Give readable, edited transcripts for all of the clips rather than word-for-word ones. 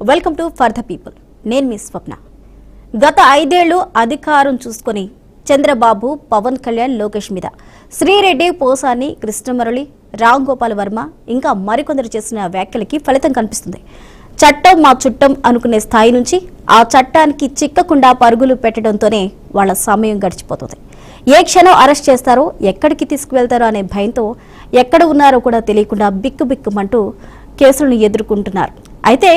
Welcome to for the people. నేను మీ స్వప్న. గత 5 ఏళ్లు అధికారం చూసుకొని చంద్రబాబు, పవన్ కళ్యాణ్, లోకేష్ మీద శ్రీరెడ్డి, పోసాని, కృష్ణమురళి, రామ్ గోపాల్ వర్మ ఇంకా మరికొందరు చేసిన వ్యాఖ్యలకి ఫలితం కనిపిస్తుంది. చట్టం మా చుట్టం అనుకునే స్థాయి నుంచి ఆ చట్టానికి చిక్కకుండా పరుగులు పెట్టడంతోనే వాళ్ళ సమయం గడిచిపోతుంది. ఏ క్షణం అరెస్ట్ చేస్తారో, ఎక్కడికి తీసుకువెళ్తారో అనే భయంతో ఎక్కడ ఉన్నారో కూడా తెలియకుండా బిక్కుబిక్కుమంటూ కేసులను ఎదుర్కొంటున్నారు. అయితే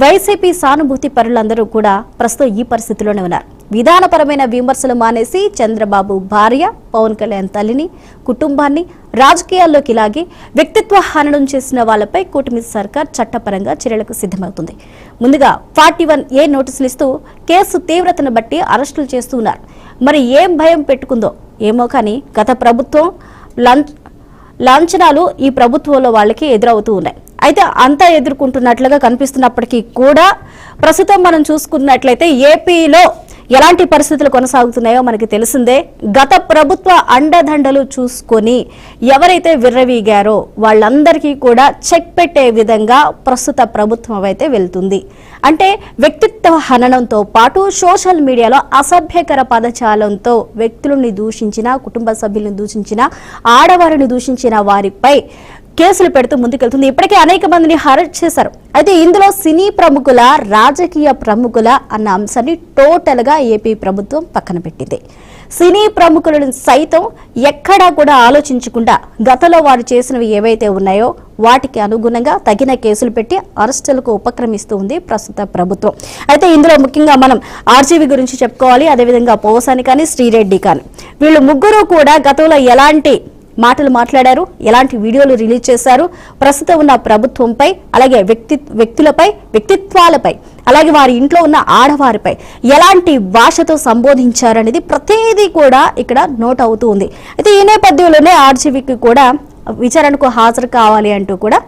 వైసీపీ సానుభూతి పరులందరూ కూడా ప్రస్తుతం ఈ పరిస్థితిలోనే ఉన్నారు. విధానపరమైన విమర్శలు మానేసి చంద్రబాబు భార్య, పవన్ కళ్యాణ్ తల్లిని, కుటుంబాన్ని రాజకీయాల్లోకి లాగి వ్యక్తిత్వ హననం చేసిన వాళ్లపై కూటమి సర్కార్ చట్టపరంగా చర్యలకు సిద్ధమవుతుంది. ముందుగా 41A నోటీసులు ఇస్తూ కేసు తీవ్రతను బట్టి అరెస్టులు చేస్తూ ఉన్నారు. మరి ఏం భయం పెట్టుకుందో ఏమో కానీ గత ప్రభుత్వం లాంఛనాలు ఈ ప్రభుత్వంలో వాళ్ళకి ఎదురవుతూ ఉన్నాయి. అయితే అంతా ఎదుర్కొంటున్నట్లుగా కనిపిస్తున్నప్పటికీ కూడా ప్రస్తుతం మనం చూసుకున్నట్లయితే ఏపీలో ఎలాంటి పరిస్థితులు కొనసాగుతున్నాయో మనకి తెలిసిందే. గత ప్రభుత్వ అండదండలు చూసుకొని ఎవరైతే విర్రవీగారో వాళ్ళందరికీ కూడా చెక్ పెట్టే విధంగా ప్రస్తుత ప్రభుత్వం అయితే వెళ్తుంది. అంటే వ్యక్తిత్వ హననంతో పాటు సోషల్ మీడియాలో అసభ్యకర పదజాలంతో వ్యక్తులని దూషించిన, కుటుంబ సభ్యులను దూషించిన, ఆడవారిని దూషించిన వారిపై కేసులు పెడుతూ ముందుకెళ్తుంది. ఇప్పటికే అనేక మందిని అరెస్ట్ చేశారు. అయితే ఇందులో సినీ ప్రముఖుల, రాజకీయ ప్రముఖుల అన్న అంశాన్ని టోటల్ గా ఏపీ ప్రభుత్వం పక్కన పెట్టింది. సినీ ప్రముఖులను సైతం ఎక్కడా కూడా ఆలోచించకుండా గతంలో వారు చేసినవి ఏవైతే ఉన్నాయో వాటికి అనుగుణంగా తగిన కేసులు పెట్టి అరెస్టులకు ఉపక్రమిస్తూ ఉంది ప్రస్తుత ప్రభుత్వం. అయితే ఇందులో ముఖ్యంగా మనం ఆర్జీవీ గురించి చెప్పుకోవాలి. అదేవిధంగా పోసాని కానీ, శ్రీరెడ్డి కానీ, వీళ్ళు ముగ్గురు కూడా గతంలో ఎలాంటి మాటలు మాట్లాడారు, ఎలాంటి వీడియోలు రిలీజ్ చేశారు, ప్రస్తుతం ఉన్న ప్రభుత్వంపై, అలాగే వ్యక్తులపై, వ్యక్తిత్వాలపై, అలాగే వారి ఇంట్లో ఉన్న ఆడవారిపై ఎలాంటి భాషతో సంబోధించారనేది ప్రతిదీ కూడా ఇక్కడ నోట్ అవుతూ ఉంది. అయితే ఈ నేపథ్యంలోనే ఆర్జీవీకి కూడా విచారణకు హాజరు కావాలి అంటూ కూడా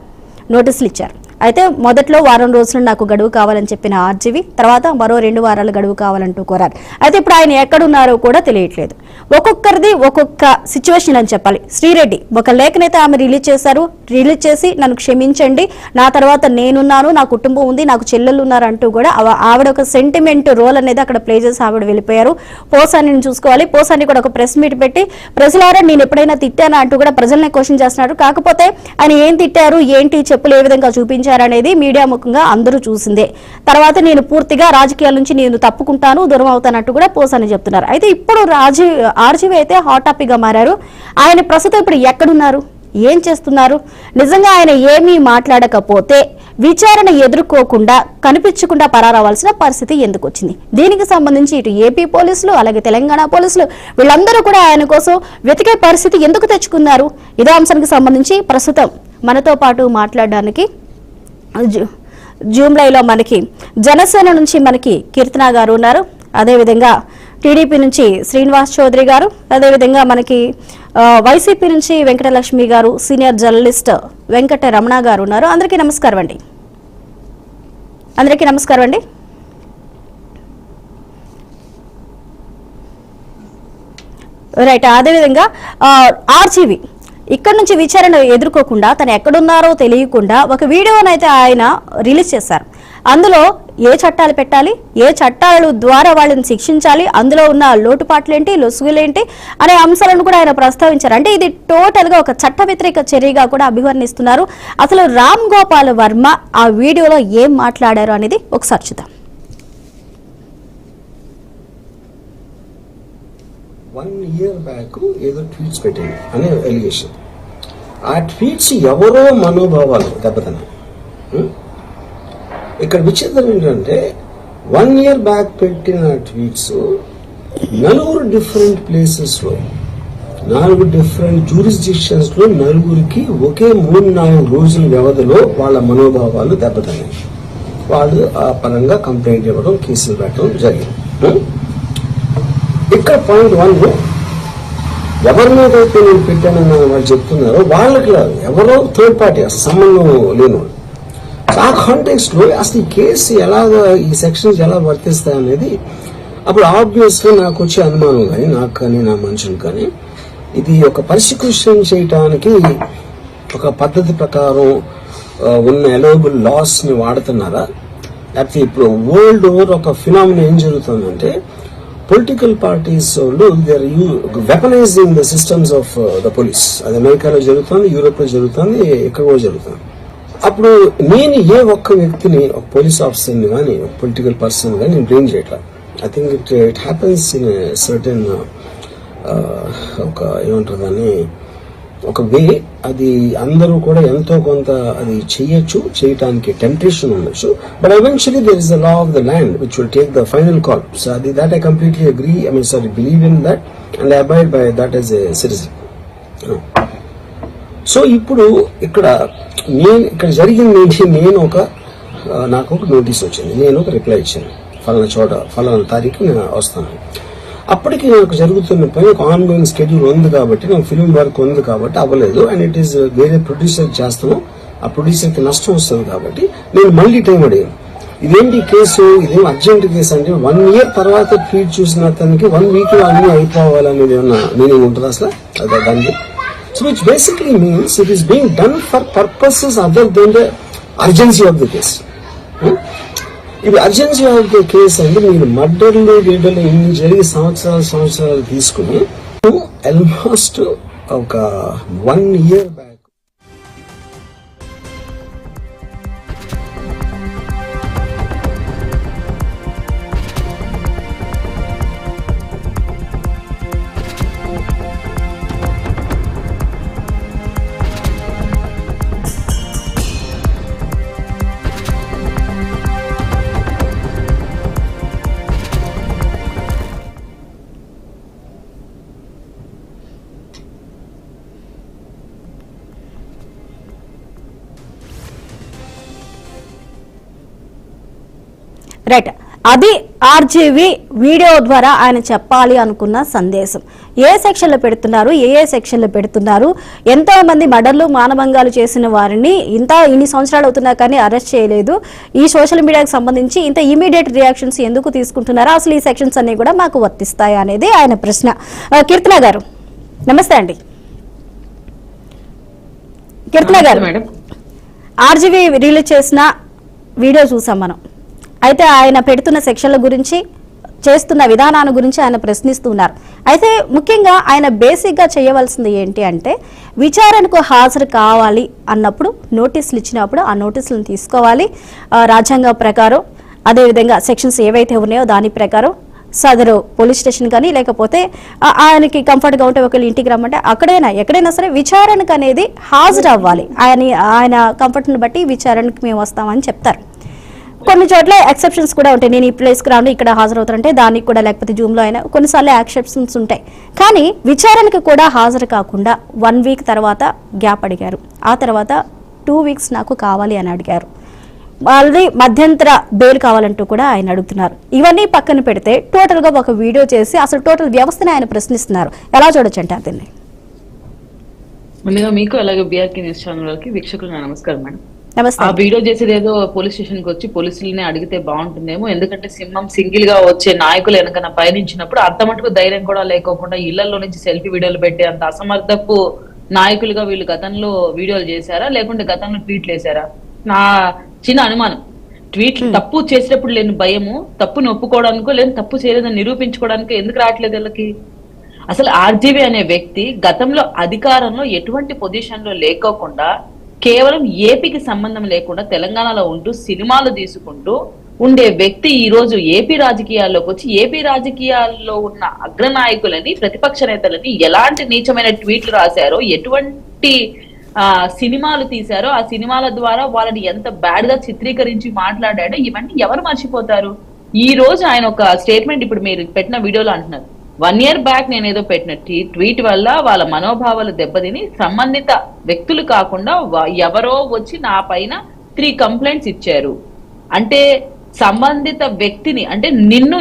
నోటీసులు ఇచ్చారు. అయితే మొదట్లో వారం రోజులు నాకు గడువు కావాలని చెప్పిన ఆర్జీవీ తర్వాత మరో 2 వారాలు గడువు కావాలంటూ కోరారు. అయితే ఇప్పుడు ఆయన ఎక్కడున్నారో కూడా తెలియట్లేదు. ఒక్కొక్కరిది ఒక్కొక్క సిచ్యువేషన్ అని చెప్పాలి. శ్రీరెడ్డి ఒక లేఖనైతే ఆమె రిలీజ్ చేశారు. రిలీజ్ చేసి నన్ను క్షమించండి, నా తర్వాత నేనున్నాను, నా కుటుంబం ఉంది, నాకు చెల్లెళ్ళు ఉన్నారు అంటూ కూడా ఆవిడ ఒక సెంటిమెంట్ రోల్ అనేది అక్కడ ప్లే చేసి ఆవిడ వెళ్ళిపోయారు. పోసాని చూసుకోవాలి. పోసాని కూడా ఒక ప్రెస్ మీట్ పెట్టి ప్రజలారా నేను ఎప్పుడైనా తిట్టానా అంటూ కూడా ప్రజల్ని క్వశ్చన్ చేస్తున్నారు. కాకపోతే ఆయన ఏం తిట్టారు, ఏంటి, చెప్పులు ఏ విధంగా చూపించారనేది మీడియా ముఖంగా అందరూ చూసిందే. తర్వాత నేను పూర్తిగా రాజకీయాల నుంచి నేను తప్పుకుంటాను, దూరం అవుతానంటూ కూడా పోసాని చెప్తున్నారు. అయితే ఇప్పుడు ఆర్జీవీ అయితే హాట్ టాపిక్ గా మారారు. ఆయన ప్రస్తుతం ఇప్పుడు ఎక్కడున్నారు, ఏం చేస్తున్నారు, నిజంగా ఆయన ఏమీ మాట్లాడకపోతే విచారణ ఎదుర్కోకుండా కనిపించకుండా పరారవలసిన పరిస్థితి ఎందుకు వచ్చింది? దీనికి సంబంధించి ఇటు ఏపీ పోలీసులు అలాగే తెలంగాణ పోలీసులు వీళ్ళందరూ కూడా ఆయన కోసం వెతికే పరిస్థితి ఎందుకు తెచ్చుకున్నారు? ఇదే అంశానికి సంబంధించి ప్రస్తుతం మనతో పాటు మాట్లాడడానికి జూమ్ లైవ్ లో మనకి జనసేన నుంచి మనకి కీర్తన గారు ఉన్నారు. అదేవిధంగా టీడీపీ నుంచి శ్రీనివాస్ చౌదరి గారు, అదేవిధంగా మనకి వైసీపీ నుంచి వెంకటలక్ష్మి గారు, సీనియర్ జర్నలిస్ట్ వెంకట రమణ గారు ఉన్నారు. అందరికీ నమస్కారం అండి. అందరికీ నమస్కారం అండి. రైట్. అదేవిధంగా ఆర్జీవీ ఇక్కడ నుంచి విచారణ ఎదుర్కోకుండా తను ఎక్కడున్నారో తెలియకుండా ఒక వీడియోనైతే ఆయన రిలీజ్ చేశారు. అందులో ఏ చట్టాలు పెట్టాలి, ఏ చట్టాల ద్వారా వాళ్ళని శిక్షించాలి, అందులో ఉన్న లోటుపాట్లేంటి, లొసుగులేంటి అనే అంశాలను కూడా ఆయన ప్రస్తావించారు. అంటే ఇది టోటల్ గా ఒక చట్ట వ్యతిరేక చర్యగా కూడా అభివర్ణిస్తున్నారు. అసలు రామ్ గోపాల్ వర్మ ఆ వీడియోలో ఏం మాట్లాడారు అనేది ఒకసారి చూద్దాం. 1 year బ్యాక్ ఏదో ట్వీట్స్ పెట్టింది అనే ఎలిగేషన్. ఆ ట్వీట్స్ ఎవరో మనోభావాలు దెబ్బతిన్నాయి. ఇక్కడ విచిత్రం ఏంటంటే 1 year బ్యాక్ పెట్టిన ట్వీట్స్ 4 డిఫరెంట్ ప్లేసెస్ లో, 4 డిఫరెంట్ జ్యూరిస్డిక్షన్స్ లో 4కి ఒకే 3-4 రోజుల వ్యవధిలో వాళ్ళ మనోభావాలు దెబ్బతిన్నాయి. వాళ్ళు ఆ పరంగా కంప్లైంట్ ఇవ్వడం, కేసులు పెట్టడం జరిగింది. ఇక్కడ పాయింట్ 1 ఎవరి మీద అయితే నేను పెట్టానని వాళ్ళు చెప్తున్నారో వాళ్ళకి లేదు, ఎవరో థర్డ్ పార్టీ, అసలు సంబంధం లేనివాడు. ఆ కాంటెక్స్ట్ లో అసలు ఈ కేసు ఎలాగా, ఈ సెక్షన్స్ ఎలా వర్తిస్తాయనేది అప్పుడు ఆబ్వియస్ గా నాకు వచ్చే అనుమానం కానీ, నాకు కానీ నా మనుషులు కానీ, ఇది ఒక పర్సిక్యూషన్ చేయటానికి ఒక పద్ధతి ప్రకారం ఉన్న ఎలవబుల్ లాస్ ని వాడుతున్నారా, అయితే ఇప్పుడు వరల్డ్ ఓవర్ ఒక ఫినామినా ఏం జరుగుతుందంటే పొలిటికల్ పార్టీస్ వాళ్ళు they are weaponising the systems of the police. అది అమెరికాలో జరుగుతుంది, యూరోప్ లో జరుగుతుంది, ఎక్కడ కూడా జరుగుతుంది. అప్పుడు నేను ఏ ఒక్క వ్యక్తిని, ఒక పోలీస్ ఆఫీసర్ని కానీ, ఒక పొలిటికల్ పర్సన్ కానీ నేను బ్లేమ్ చేయట్లా. I think it happens in certain ఒక ఏమంటారు దాన్ని, ఒక వే. అది అందరూ కూడా ఎంతో కొంత అది చేయటానికి టెంప్టేషన్ ఉండొచ్చు. But eventually there is the law of the land which will take the final call. So అది that I completely agree, believe in that and I abide by that as a citizen. So ఇప్పుడు ఇక్కడ జరిగింది ఏంటి, నాకు ఒక notice వచ్చింది, నేను ఒక రిప్లై ఇచ్చాను, ఫలానా తారీఖు నేను వస్తాను. అప్పటికి నాకు జరుగుతున్న పని ఒక ఆన్గోయింగ్ స్కెడ్యూల్ ఉంది కాబట్టి, నాకు ఫిల్మ్ వర్క్ ఉంది కాబట్టి అవ్వలేదు. అండ్ ఇట్ ఈస్ వేరే ప్రొడ్యూసర్ చేస్తాను, ఆ ప్రొడ్యూసర్ కి నష్టం వస్తుంది కాబట్టి నేను మళ్ళీ టైం అడిగాను. ఇదేంటి కేసు, ఇదేం అర్జెంట్ కేసు అంటే 1 year తర్వాత ట్వీట్ చూసిన అతనికి 1 week లో అన్ని అయిపోవాలనేది ఏమన్నా మీనింగ్ ఉంటుంది అసలు దానికి? So which basically means it is being done for purposes other than the urgency of the case. ఇది అర్జెన్సీ ఆఫ్ ద కేస్ అంటే మీరు మర్డర్లు గీడర్లు ఇన్ని జరిగి సంవత్సరాలు తీసుకుని ఆల్మోస్ట్ ఒక 1 year బ్యాక్ రైట్, అది ఆర్జీవి వీడియో ద్వారా ఆయన చెప్పాలి అనుకున్న సందేశం. ఏ సెక్షన్లో పెడుతున్నారు, ఏ సెక్షన్లో పెడుతున్నారు, ఎంతో మంది మర్డర్లు మానభంగాలు చేసిన వారిని ఇన్ని సంవత్సరాలు అవుతున్నా కానీ అరెస్ట్ చేయలేదు, ఈ సోషల్ మీడియాకి సంబంధించి ఇంత ఇమీడియట్ రియాక్షన్స్ ఎందుకు తీసుకుంటున్నారో, అసలు ఈ సెక్షన్స్ అన్ని కూడా మాకు వర్తిస్తాయి అనేది ఆయన ప్రశ్న. కీర్తన గారు నమస్తే అండి. కీర్తన గారు, ఆర్జీవి రిలీజ్ చేసిన వీడియో చూసాం మనం. అయితే ఆయన పెడుతున్న సెక్షన్ల గురించి, చేస్తున్న విధానాన్ని గురించి ఆయన ప్రశ్నిస్తున్నారు. అయితే ముఖ్యంగా ఆయన బేసిక్గా చేయవలసింది ఏంటి అంటే, విచారణకు హాజరు కావాలి అన్నప్పుడు నోటీసులు ఇచ్చినప్పుడు ఆ నోటీసులను తీసుకోవాలి, రాజ్యాంగం ప్రకారం, అదేవిధంగా సెక్షన్స్ ఏవైతే ఉన్నాయో దాని ప్రకారం సదరు పోలీస్ స్టేషన్ కానీ, లేకపోతే ఆయనకి కంఫర్ట్గా ఉంటే ఒకళ్ళు ఇంటికి రమ్మంటే అక్కడైనా ఎక్కడైనా సరే విచారణకు అనేది హాజరు అవ్వాలి. ఆయన కంఫర్ట్ని బట్టి విచారణకు మేము వస్తామని చెప్తారు. కొన్ని చోట్ల ఎక్సెప్షన్స్ కూడా ఉంటాయి, నేను ఈ ప్లేస్కి రాను ఇక్కడ హాజరవుతారంటే దానికి కూడా, లేకపోతే జూమ్లో అయినా కొన్నిసార్లు ఎక్సెప్షన్స్ ఉంటాయి. కానీ విచారణకు కూడా హాజరు కాకుండా 1 week తర్వాత గ్యాప్ అడిగారు, ఆ తర్వాత 2 weeks నాకు కావాలి అని అడిగారు, మళ్ళీ మధ్యంతర బెయిల్ కావాలంటూ కూడా ఆయన అడుగుతున్నారు. ఇవన్నీ పక్కన పెడితే టోటల్గా ఒక వీడియో చేసి అసలు టోటల్ వ్యవస్థని ఆయన ప్రశ్నిస్తున్నారు. ఎలా చూడొచ్చు అంటే దీన్ని? ముందుగా మీకు అలాగే బిఆర్కే న్యూస్ ఛానల్ కి వీక్షకులు నమస్కారం మేడం. నమస్తే. ఆ వీడియో చేసేది ఏదో పోలీస్ స్టేషన్ కి వచ్చి పోలీసులనే అడిగితే బాగుంటుందేమో, ఎందుకంటే సింహం సింగిల్ గా వచ్చే నాయకులు వెనకన పయనించినప్పుడు అంత మటుకు ధైర్యం కూడా లేకోకుండా ఇళ్లలో నుంచి సెల్ఫీ వీడియోలు పెట్టే అంత అసమర్థపు నాయకులుగా వీళ్ళు గతంలో వీడియోలు చేశారా, లేకుంటే గతంలో ట్వీట్లు వేశారా? నా చిన్న అనుమానం, ట్వీట్లు తప్పు చేసేటప్పుడు లేని భయము, తప్పుని ఒప్పుకోవడానికో లేదు తప్పు చేయలేదని నిరూపించుకోవడానికో ఎందుకు రావట్లేదు వీళ్ళకి? అసలు ఆర్జీవి అనే వ్యక్తి గతంలో అధికారంలో ఎటువంటి పొజిషన్ లో లేకోకుండా కేవలం ఏపీకి సంబంధం లేకుండా తెలంగాణలో ఉంటూ సినిమాలు తీసుకుంటూ ఉండే వ్యక్తి ఈ రోజు ఏపీ రాజకీయాల్లోకి వచ్చి ఏపీ రాజకీయాల్లో ఉన్న అగ్రనాయకులని, ప్రతిపక్ష నేతలని ఎలాంటి నీచమైన ట్వీట్లు రాశారో, ఎటువంటి సినిమాలు తీశారో, ఆ సినిమాల ద్వారా వాళ్ళని ఎంత బ్యాడ్ గా చిత్రీకరించి మాట్లాడాడో ఇవన్నీ ఎవరు మర్చిపోతారు? ఈ రోజు ఆయన ఒక స్టేట్మెంట్ ఇప్పుడు మీరు పెట్టిన వీడియోలో అంటున్నారు, 1 year బ్యాక్ నేను ఏదో పెట్టిన ట్వీట్ వల్ల వాళ్ళ మనోభావాలు దెబ్బతిని సంబంధిత వ్యక్తులు కాకుండా ఎవరో వచ్చి నా పైన 3 complaints ఇచ్చారు. అంటే సంబంధిత వ్యక్తిని, అంటే నిన్ను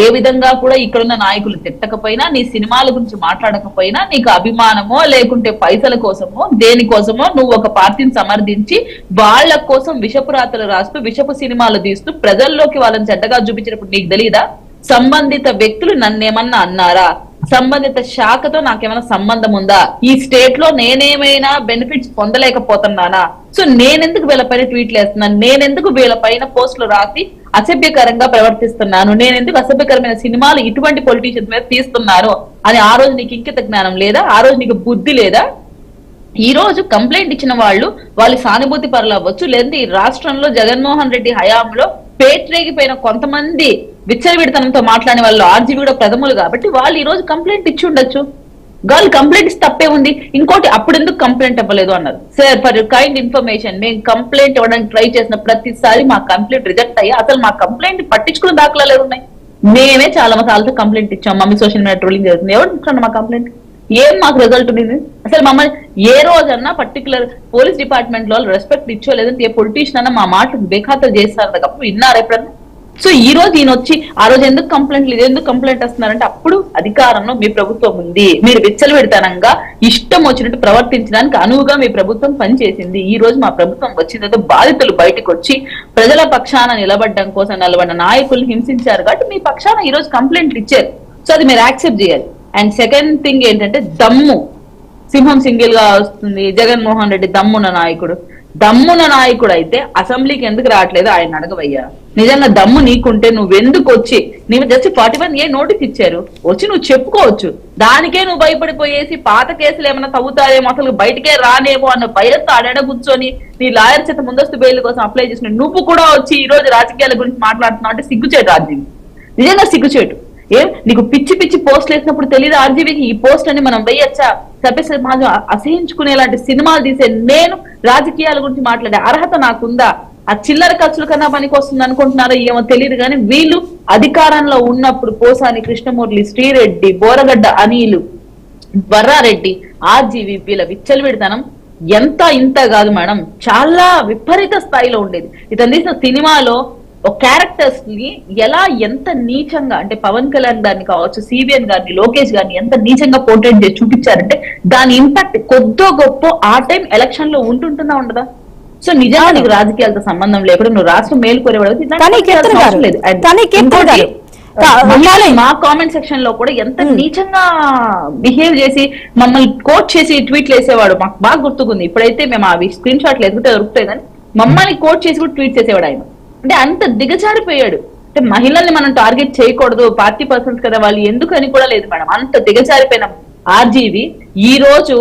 ఏ విధంగా కూడా ఇక్కడున్న నాయకులు తిట్టకపోయినా, నీ సినిమాల గురించి మాట్లాడకపోయినా, నీకు అభిమానమో లేకుంటే పైసల కోసమో దేనికోసమో నువ్వు ఒక పార్టీని సమర్థించి వాళ్ళ కోసం విషపు రాతలు రాస్తూ విషపు సినిమాలు తీస్తూ ప్రజల్లోకి వాళ్ళని చెడ్డగా చూపించినప్పుడు నీకు తెలీదా? సంబంధిత వ్యక్తులు నన్నేమన్నా అన్నారా? సంబంధిత శాఖతో నాకేమైనా సంబంధం ఉందా? ఈ స్టేట్ లో నేనేమైనా బెనిఫిట్స్ పొందలేకపోతున్నానా? సో నేనెందుకు వీళ్ళపైన ట్వీట్లు వేస్తున్నాను? నేనెందుకు వీళ్ళపైన పోస్టులు రాసి అసభ్యకరంగా ప్రవర్తిస్తున్నాను? నేనెందుకు అసభ్యకరమైన సినిమాలు ఇటువంటి పొలిటీషియన్స్ మీద తీస్తున్నాను అని ఆ రోజు నీకు ఇంకిత జ్ఞానం లేదా? ఆ రోజు నీకు బుద్ధి లేదా? ఈ రోజు కంప్లైంట్ ఇచ్చిన వాళ్ళు సానుభూతి పరులు అవ్వచ్చు, లేదంటే ఈ రాష్ట్రంలో జగన్మోహన్ రెడ్డి హయాంలో పేట్రేగిపోయిన కొంతమంది విచ్చలవిడితనంతో మాట్లాడిన వాళ్ళు ఆర్జీవీ కూడా ప్రథములు కాబట్టి వాళ్ళు ఈ రోజు కంప్లైంట్ ఇచ్చి ఉండొచ్చు. వాళ్ళు కంప్లైంట్ ఇస్తే తప్పే ఉంది. ఇంకోటి, అప్పుడు ఎందుకు కంప్లైంట్ ఇవ్వలేదు అన్నారు. సార్, ఫర్ కైండ్ ఇన్ఫర్మేషన్, మేము కంప్లైంట్ ఇవ్వడానికి ట్రై చేసిన ప్రతిసారి మా కంప్లైంట్ రిజెక్ట్ అయ్యి అసలు మా కంప్లైంట్ పట్టించుకున్న దాఖలాలు ఉన్నాయి. మేమే చాలా సార్లు కంప్లైంట్ ఇచ్చాం. మమ్మీ సోషల్ మీడియా ట్రోలింగ్ జరుగుతుంది. ఎవరు ఇచ్చారు మా కంప్లైంట్? ఏం మాకు రిజల్ట్ ఉంది? అసలు మమ్మల్ని ఏ రోజన్నా పర్టికులర్ పోలీస్ డిపార్ట్మెంట్ లో రెస్పెక్ట్ ఇచ్చో, లేదంటే ఏ పొలిటీషియన్ అన్నా మా మాటకు బేఖాతరు చేస్తారు తప్ప విన్నారు ఎప్పుడన్నా? సో ఈ రోజు ఈయన వచ్చి ఆ రోజు ఎందుకు కంప్లైంట్ వస్తున్నారంటే అప్పుడు అధికారంలో మీ ప్రభుత్వం ఉంది, మీరు విచ్చలవిడితనంగా ఇష్టం వచ్చినట్టు ప్రవర్తించడానికి అనువుగా మీ ప్రభుత్వం పనిచేసింది. ఈ రోజు మా ప్రభుత్వం వచ్చిందంటే బాధితులు బయటకు వచ్చి ప్రజల పక్షాన నిలబడడం కోసం నిలబడిన నాయకుల్ని హింసించారు కాబట్టి మీ పక్షాన ఈ రోజు కంప్లైంట్లు ఇచ్చారు. సో అది మీరు యాక్సెప్ట్ చేయాలి. అండ్ సెకండ్ థింగ్ ఏంటంటే, దమ్ము. సింహం సింగిల్ గా వస్తుంది. జగన్మోహన్ రెడ్డి దమ్మున నాయకుడు అయితే అసెంబ్లీకి ఎందుకు రావట్లేదు ఆయన అడగవయ్యా. నిజంగా దమ్ము నీకుంటే నువ్వెందుకు వచ్చి, నీవు జస్ట్ 41A నోటీస్ ఇచ్చారు, వచ్చి నువ్వు చెప్పుకోవచ్చు. దానికే నువ్వు భయపడిపోయేసి పాత కేసులు ఏమైనా తవ్వుతారేమో, అసలు బయటకే రానేమో అన్న భయంతో ఆడ కూర్చొని నీ లాయర్ చేత ముందస్తు బెయిల్ కోసం అప్లై చేసిన నువ్వు కూడా వచ్చి ఈ రోజు రాజకీయాల గురించి మాట్లాడుతున్నావు అంటే సిగ్గుచేటు రాజ్యం. నిజంగా సిగ్గుచేటు. ఏం నీకు పిచ్చి పిచ్చి పోస్టులు వేసినప్పుడు తెలియదు ఆర్జీవీకి ఈ పోస్ట్ అని మనం వేయచ్చా? సభ్య సమాజం అసహించుకునేలాంటి సినిమాలు తీసే నేను రాజకీయాల గురించి మాట్లాడే అర్హత నాకుందా? ఆ చిల్లర ఖర్చుల కన్నా పనికి వస్తుంది అనుకుంటున్నారో ఏమో తెలియదు కానీ వీళ్ళు అధికారంలో ఉన్నప్పుడు పోసాని కృష్ణమూర్తి, శ్రీరెడ్డి, బోరగడ్డ అనిలు, వర్రారెడ్డి, ఆర్జీవీ వీళ్ళ విచ్చలవిడితనం ఎంత ఇంత కాదు మేడం, చాలా విపరీత స్థాయిలో ఉండేది. ఇతను తీసిన సినిమాలో ఒక క్యారెక్టర్స్ ని ఎలా ఎంత నీచంగా, అంటే పవన్ కళ్యాణ్ గారిని కావచ్చు, సిబిఎన్ గారిని, లోకేష్ గారిని ఎంత నీచంగా పోర్ట్రేట్ చేసి చూపించారంటే దాని ఇంపాక్ట్ కొద్దో గొప్ప ఆ టైం ఎలక్షన్ లో ఉంటుందా ఉండదా? సో నిజంగా నీకు రాజకీయాలతో సంబంధం లేకుండా నువ్వు రాష్ట్రం మేలుకోరేవాడు. మా కామెంట్ సెక్షన్ లో కూడా ఎంత నీచంగా బిహేవ్ చేసి మమ్మల్ని కోట్ చేసి ట్వీట్లు వేసేవాడు. మాకు బాగా గుర్తుకుంది. ఇప్పుడైతే మేము అవి స్క్రీన్ షాట్లు దొరుకుతాయి కానీ మమ్మల్ని కోట్ చేసి కూడా ట్వీట్ చేసేవాడు ఆయన. అంటే అంత దిగజారిపోయాడు. అంటే మహిళల్ని మనం టార్గెట్ చేయకూడదు, పార్టీ పర్సన్స్ కదా వాళ్ళు ఎందుకు అని కూడా లేదు మేడం. అంత దిగజారిపోయిన ఆర్జీవి ఈ రోజు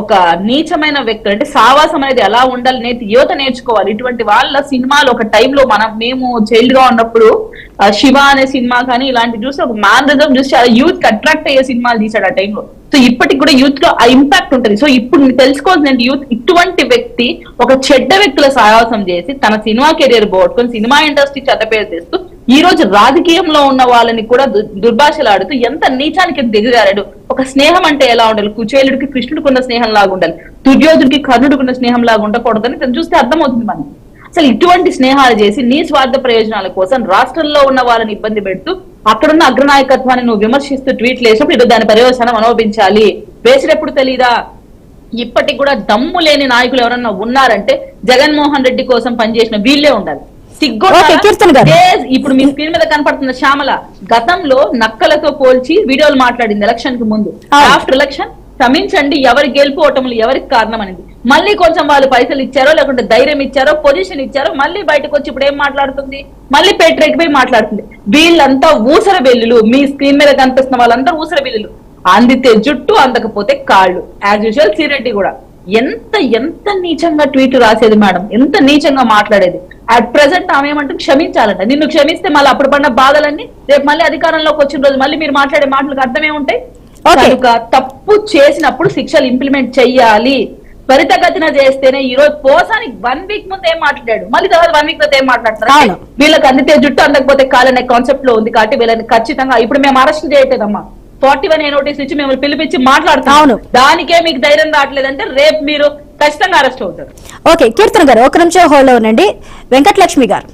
ఒక నీచమైన వ్యక్తి. అంటే సావాసం అనేది ఎలా ఉండాలి యువత నేర్చుకోవాలి. ఇటువంటి వాళ్ళ సినిమాలు ఒక టైంలో మేము చైల్డ్ గా ఉన్నప్పుడు శివ అనే సినిమా కానీ ఇలాంటి చూసి ఒక మ్యానరిజం చూసి చాలా యూత్ కి అట్రాక్ట్ అయ్యే సినిమాలు తీశాడు ఆ టైంలో. సో ఇప్పటికి కూడా యూత్ లో ఆ ఇంపాక్ట్ ఉంటుంది. సో ఇప్పుడు తెలుసుకోవాల్సిన యూత్ ఇటువంటి వ్యక్తి ఒక చెడ్డ వ్యక్తుల సాహసం చేసి తన సినిమా కెరీర్ పోగొట్టుకొని సినిమా ఇండస్ట్రీ చెడ్డపేరు తెస్తూ ఈ రోజు రాజకీయంలో ఉన్న వాళ్ళని కూడా దుర్భాషలాడుతూ ఎంత నీచానికి దిగజారాడు. ఒక స్నేహం అంటే ఎలా ఉండాలి? కుచేలుడికి కృష్ణుడికి ఉన్న స్నేహం లాగా ఉండాలి, దుర్యోధుడికి కర్ణుడికి ఉన్న స్నేహం లాగా ఉండకూడదని తను చూస్తే అర్థమవుతుంది మనకి. అసలు ఇటువంటి స్నేహాలు చేసి నీ స్వార్థ ప్రయోజనాల కోసం రాష్ట్రంలో ఉన్న వాళ్ళని ఇబ్బంది పెడుతూ అక్కడున్న అగ్రనాయకత్వాన్ని నువ్వు విమర్శిస్తూ ట్వీట్లు వేసినప్పుడు ఇటు దాని పర్యవసానం అనుభవించాలి. వేసినప్పుడు తెలీదా? ఇప్పటికి కూడా దమ్ము లేని నాయకులు ఎవరన్నా ఉన్నారంటే జగన్మోహన్ రెడ్డి కోసం పనిచేసిన వీళ్ళే ఉండాలి. ఇప్పుడు మీ స్క్రీన్ మీద కనపడుతున్న శ్యామల గతంలో నక్కలతో పోల్చి వీడియోలు మాట్లాడింది ఎలక్షన్ కి ముందు. ఆఫ్టర్ ఎలక్షన్ క్షమించండి, ఎవరి గెలుపు ఓటములు ఎవరికి కారణం అనేది. మళ్ళీ కొంచెం వాళ్ళు పైసలు ఇచ్చారో లేకుంటే ధైర్యం ఇచ్చారో పొజిషన్ ఇచ్చారో మళ్ళీ బయటకు వచ్చి ఇప్పుడు ఏం మాట్లాడుతుంది? మళ్ళీ పేటరేగిపోయి మాట్లాడుతుంది. వీళ్ళంతా ఊసర బిల్లులు. మీ స్క్రీన్ మీద కనిపిస్తున్న వాళ్ళంతా ఊసర బిల్లులు. అందితే జుట్టు, అందకపోతే కాళ్ళు. యాజ్ యూజువల్ శ్రీరెడ్డి కూడా ఎంత ఎంత నీచంగా ట్వీట్ రాసేది మేడం, ఎంత నీచంగా మాట్లాడేది. అట్ ప్రెసెంట్ ఆమె ఏమంటే క్షమించాలంట. నిన్ను క్షమిస్తే మళ్ళీ అప్పుడు పడిన బాధలన్నీ రేపు మళ్ళీ అధికారంలోకి వచ్చిన రోజు మళ్ళీ మీరు మాట్లాడే మాటలకు అర్థమే ఉంటాయి. కనుక తప్పు చేసినప్పుడు శిక్షలు ఇంప్లిమెంట్ చెయ్యాలి. త్వరితగతిన చేస్తేనే. ఈ రోజు పోసాని 1 వీక్ ముందు ఏం మాట్లాడాడు, మళ్ళీ తర్వాత 1 వీక్ తర్వాత ఏం మాట్లాడతారు? వీళ్ళకి అందితే జుట్టు అందకపోతే కాలనే కాన్సెప్ట్ లో ఉంది కాబట్టి వీళ్ళని ఖచ్చితంగా ఇప్పుడు మేము అరెస్ట్ చేయట్లేదమ్మా. 41A నోటీస్ ఇచ్చి మిమ్మల్ని పిలిపించి మాట్లాడుతాం. దానికే మీకు ధైర్యం రావట్లేదంటే రేపు మీరు ఖచ్చితంగా అరెస్ట్ అవుతారు. ఓకే కీర్తన గారు, ఒక నిమిషం హోల్డ్ లో ఉండండి. వెంకటలక్ష్మి గారు.